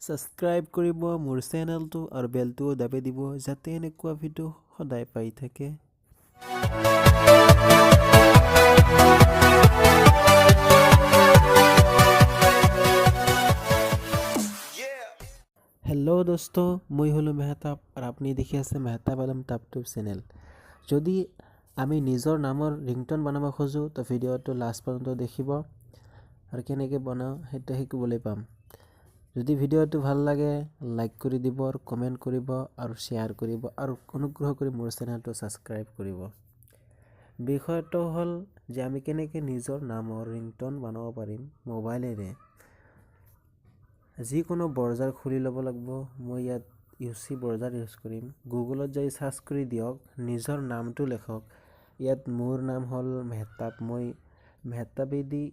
Subscribe কৰিব মোৰ চেনেলটো আৰু বেলটো দাবি দিব যাতে এনেকুৱা ভিডিঅ' সদায় পাই থাকে। हेलो दोस्तों, मैं हलो मेहताब और आपनी देखी आसे मेहताब आलम टापटूब चैनल। যদি আমি নিজৰ নামৰ ৰিংটন বনাব খোজো তো ভিডিঅ'টো লাষ্ট পৰ্যন্ত দেখিব আৰু কেনেকৈ বনাও সেইটো শিকিবলৈ পাম। যদি ভিডিঅ'টো ভাল লাগে লাইক কৰি দিব আৰু কমেণ্ট কৰিব আৰু শ্বেয়াৰ কৰিব আৰু অনুগ্ৰহ কৰি মোৰ চেনেলটো ছাবস্ক্ৰাইব কৰিব। বিষয়টো হ'ল যে আমি কেনেকৈ নিজৰ নামৰ ৰিংটন বনাব পাৰিম মোবাইলেৰে। যিকোনো ব্ৰাউজাৰ খুলি ল'ব লাগিব। মই ইয়াত ইউচি ব্ৰাউজাৰ ইউজ কৰিম। গুগলত যাই সাৰ্চ কৰি দিয়ক, নিজৰ নামটো লিখক। ইয়াত মোৰ নাম হ'ল মেহতাব। মই মেহতাবেদি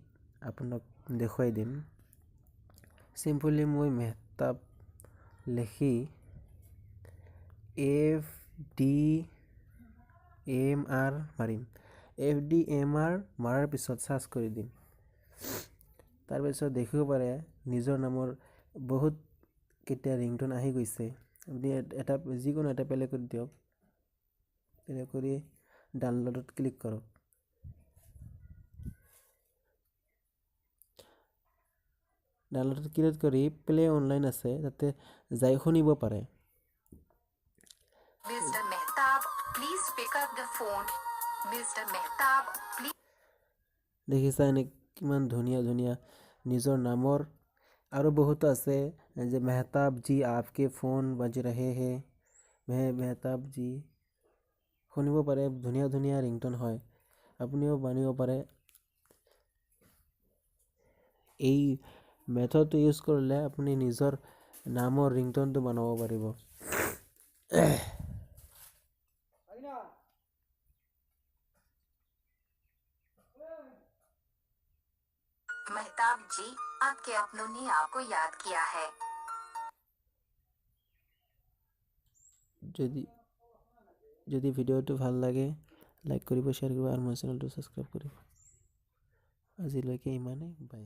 আপোনাক দেখুৱাই দিম। সিম্পলি মই মেহতাব লিখি FDMR মাৰিম। FDMR মাৰাৰ পিছত সাৰ্চ কৰি দিম। তাৰপিছত দেখিব পাৰে নিজৰ নামৰ বহুত কেইটা ৰিংটন আহি গৈছে। আপুনি এটা যিকোনো এটা প্লে কৰি দিয়ক। প্লে কৰি ডাউনলোডত ক্লিক কৰক। ডাউনলোডত ক্লিক কৰি প্লে অনলাইন আছে তাতে যাই শুনিব পাৰে। Mr. Mehtab, please pick up the phone. Mr. Mehtab, please. দেখিছা এনে কিমান ধুনীয়া ধুনীয়া নিজৰ নামৰ আৰু বহুত আছে যে মেহতাব জি आपके ফোন বাজ ৰহে হে মেহতাব জি শুনিব পাৰে। ধুনীয়া ধুনীয়া ৰিংটন হয়, আপুনিও বনাব পাৰে। এই মেথডটো ইউজ কৰিলে আপুনি নিজৰ নামৰ ৰিংটনটো বনাব পাৰিব। मेहताब जी, आपके अपनों ने आपको याद किया है। যদি ভিডিঅ'টো ভাল লাগে লাইক কৰিব, শ্বেয়াৰ কৰিব আৰু মোৰ চেনেলটো ছাবস্ক্ৰাইব কৰিব। আজিলৈকে ইমানেই, বাই।